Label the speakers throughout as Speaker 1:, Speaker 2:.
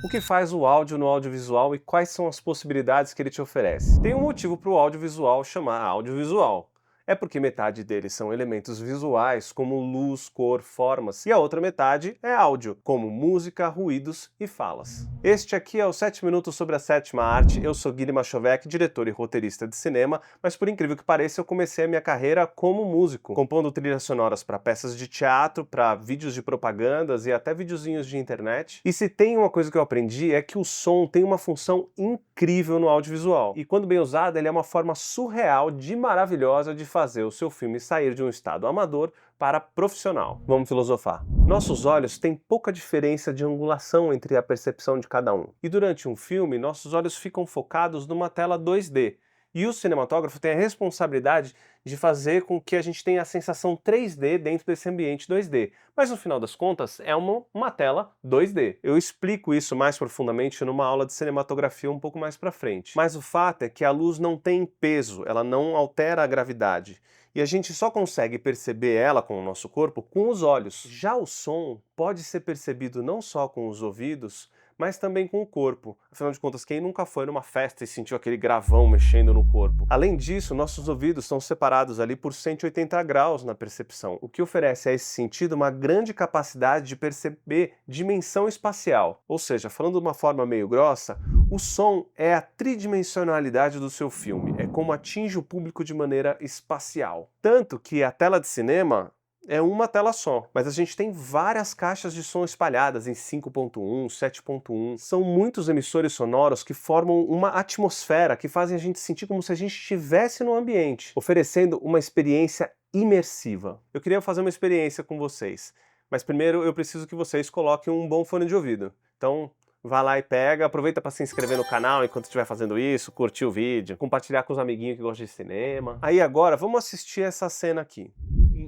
Speaker 1: O que faz o áudio no audiovisual e quais são as possibilidades que ele te oferece? Tem um motivo para o audiovisual chamar audiovisual. É porque metade deles são elementos visuais, como luz, cor, formas, e a outra metade é áudio, como música, ruídos e falas. Este aqui é o 7 Minutos sobre a Sétima Arte. Eu sou Guilherme Machovec, diretor e roteirista de cinema, mas por incrível que pareça eu comecei a minha carreira como músico, compondo trilhas sonoras para peças de teatro, para vídeos de propagandas e até videozinhos de internet. E se tem uma coisa que eu aprendi é que o som tem uma função incrível no audiovisual. E quando bem usado, ele é uma forma surreal de maravilhosa de fazer o seu filme sair de um estado amador para profissional. Vamos filosofar. Nossos olhos têm pouca diferença de angulação entre a percepção de cada um. E durante um filme, nossos olhos ficam focados numa tela 2D. E o cinematógrafo tem a responsabilidade de fazer com que a gente tenha a sensação 3D dentro desse ambiente 2D. Mas no final das contas, é uma tela 2D. Eu explico isso mais profundamente numa aula de cinematografia um pouco mais pra frente. Mas o fato é que a luz não tem peso, ela não altera a gravidade. E a gente só consegue perceber ela com o nosso corpo com os olhos. Já o som pode ser percebido não só com os ouvidos, mas também com o corpo. Afinal de contas, quem nunca foi numa festa e sentiu aquele gravão mexendo no corpo? Além disso, nossos ouvidos estão separados ali por 180 graus na percepção, o que oferece a esse sentido uma grande capacidade de perceber dimensão espacial. Ou seja, falando de uma forma meio grossa, o som é a tridimensionalidade do seu filme, é como atinge o público de maneira espacial. Tanto que a tela de cinema é uma tela só, mas a gente tem várias caixas de som espalhadas em 5.1, 7.1. São muitos emissores sonoros que formam uma atmosfera que fazem a gente sentir como se a gente estivesse no ambiente, oferecendo uma experiência imersiva. Eu queria fazer uma experiência com vocês, mas primeiro eu preciso que vocês coloquem um bom fone de ouvido. Então, vá lá e pega, aproveita para se inscrever no canal enquanto estiver fazendo isso, curtir o vídeo, compartilhar com os amiguinhos que gostam de cinema. Aí agora, vamos assistir essa cena aqui.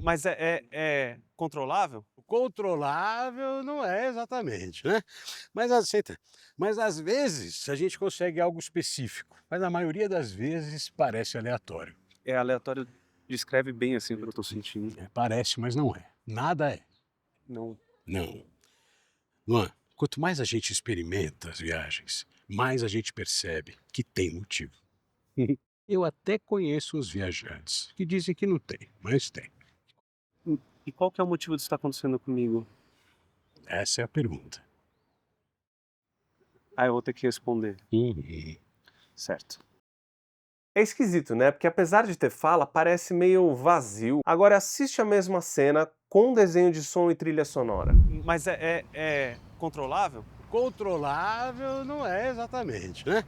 Speaker 1: Mas é controlável?
Speaker 2: Controlável não é exatamente, né? Mas às vezes a gente consegue algo específico, mas a maioria das vezes parece aleatório.
Speaker 1: É aleatório, descreve bem assim o que eu tô sentindo.
Speaker 2: Parece, mas não é. Nada é.
Speaker 1: Não.
Speaker 2: Não. Luan, quanto mais a gente experimenta as viagens, mais a gente percebe que tem motivo. Eu até conheço os viajantes que dizem que não tem, mas tem.
Speaker 1: E qual que é o motivo disso estar acontecendo comigo?
Speaker 2: Essa é a pergunta.
Speaker 1: Ah, eu vou ter que responder.
Speaker 2: Uhum.
Speaker 1: Certo. É esquisito, né? Porque apesar de ter fala, parece meio vazio. Agora assiste a mesma cena com desenho de som e trilha sonora. Mas é controlável?
Speaker 2: Controlável não é exatamente, né?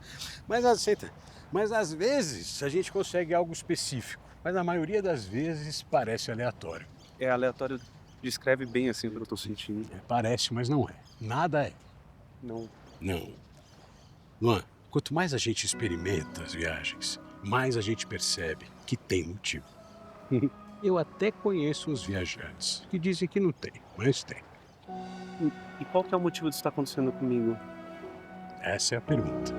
Speaker 2: Mas às vezes a gente consegue algo específico, mas a maioria das vezes parece aleatório.
Speaker 1: É aleatório, descreve bem assim o que eu tô sentindo.
Speaker 2: Parece, mas não é. Nada é.
Speaker 1: Não.
Speaker 2: Não. Luan, quanto mais a gente experimenta as viagens, mais a gente percebe que tem motivo. Eu até conheço os viajantes que dizem que não tem, mas tem.
Speaker 1: E qual que é o motivo disso estar acontecendo comigo?
Speaker 2: Essa é a pergunta.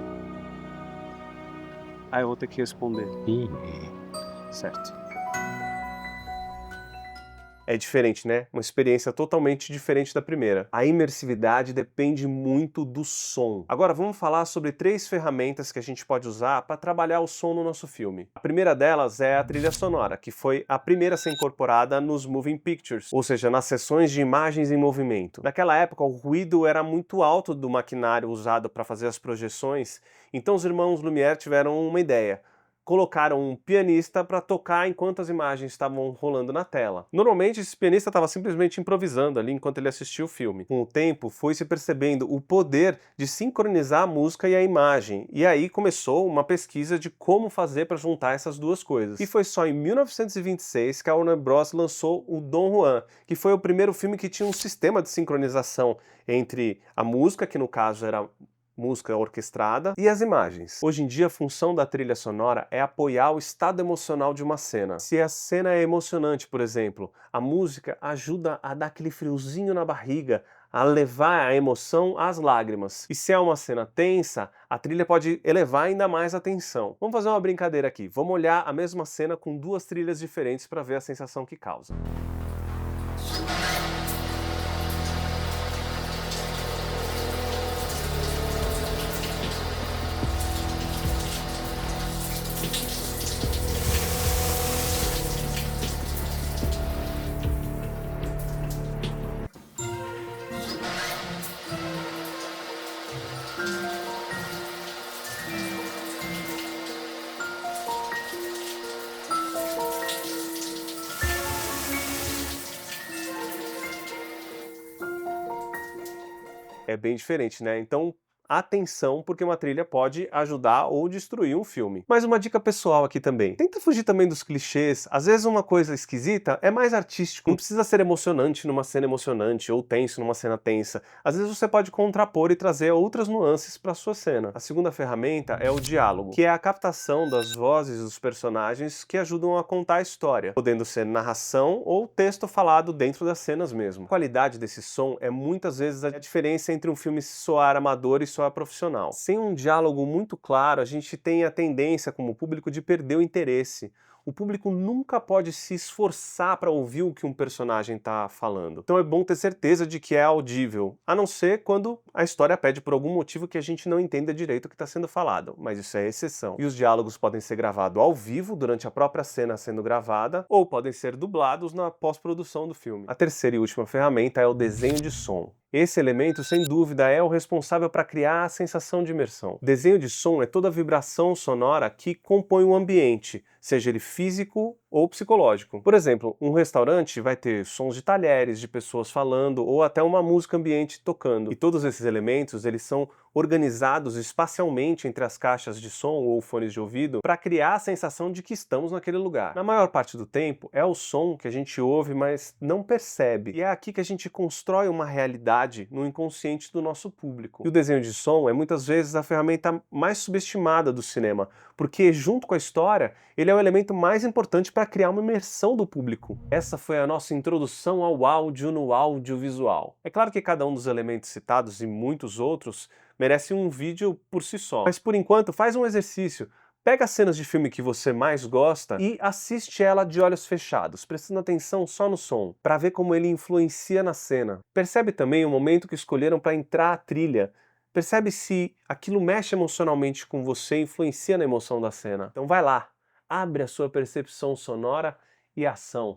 Speaker 1: Ah, eu vou ter que responder.
Speaker 2: Uhum.
Speaker 1: Certo. É diferente, né? Uma experiência totalmente diferente da primeira. A imersividade depende muito do som. Agora vamos falar sobre 3 ferramentas que a gente pode usar para trabalhar o som no nosso filme. A primeira delas é a trilha sonora, que foi a primeira a ser incorporada nos moving pictures, ou seja, nas sessões de imagens em movimento. Naquela época, o ruído era muito alto do maquinário usado para fazer as projeções, então os irmãos Lumière tiveram uma ideia. Colocaram um pianista para tocar enquanto as imagens estavam rolando na tela. Normalmente esse pianista estava simplesmente improvisando ali enquanto ele assistia o filme. Com o tempo foi se percebendo o poder de sincronizar a música e a imagem, e aí começou uma pesquisa de como fazer para juntar essas duas coisas. E foi só em 1926 que a Warner Bros. Lançou o Dom Juan, que foi o primeiro filme que tinha um sistema de sincronização entre a música, que no caso era música orquestrada, e as imagens. Hoje em dia, a função da trilha sonora é apoiar o estado emocional de uma cena. Se a cena é emocionante, por exemplo, a música ajuda a dar aquele friozinho na barriga, a levar a emoção às lágrimas. E se é uma cena tensa, a trilha pode elevar ainda mais a tensão. Vamos fazer uma brincadeira aqui. Vamos olhar a mesma cena com 2 trilhas diferentes para ver a sensação que causa. É bem diferente, né? Então, atenção, porque uma trilha pode ajudar ou destruir um filme. Mas uma dica pessoal aqui também. Tenta fugir também dos clichês. Às vezes uma coisa esquisita é mais artístico. Não precisa ser emocionante numa cena emocionante ou tenso numa cena tensa. Às vezes você pode contrapor e trazer outras nuances para sua cena. A segunda ferramenta é o diálogo, que é a captação das vozes dos personagens que ajudam a contar a história, podendo ser narração ou texto falado dentro das cenas mesmo. A qualidade desse som é muitas vezes a diferença entre um filme soar amador e soar profissional. Sem um diálogo muito claro, a gente tem a tendência como público de perder o interesse. O público nunca pode se esforçar para ouvir o que um personagem está falando. Então é bom ter certeza de que é audível, a não ser quando a história pede por algum motivo que a gente não entenda direito o que está sendo falado, mas isso é exceção. E os diálogos podem ser gravados ao vivo, durante a própria cena sendo gravada, ou podem ser dublados na pós-produção do filme. A terceira e última ferramenta é o desenho de som. Esse elemento, sem dúvida, é o responsável para criar a sensação de imersão. Desenho de som é toda a vibração sonora que compõe o ambiente, seja ele físico ou psicológico. Por exemplo, um restaurante vai ter sons de talheres, de pessoas falando, ou até uma música ambiente tocando. E todos esses elementos, eles são organizados espacialmente entre as caixas de som ou fones de ouvido para criar a sensação de que estamos naquele lugar. Na maior parte do tempo, é o som que a gente ouve, mas não percebe. E é aqui que a gente constrói uma realidade no inconsciente do nosso público. E o desenho de som é muitas vezes a ferramenta mais subestimada do cinema, porque junto com a história, ele é o elemento mais importante para criar uma imersão do público. Essa foi a nossa introdução ao áudio no audiovisual. É claro que cada um dos elementos citados e muitos outros merece um vídeo por si só. Mas por enquanto, faz um exercício. Pega as cenas de filme que você mais gosta e assiste ela de olhos fechados, prestando atenção só no som, para ver como ele influencia na cena. Percebe também o momento que escolheram para entrar a trilha. Percebe se aquilo mexe emocionalmente com você e influencia na emoção da cena. Então vai lá, abre a sua percepção sonora e ação.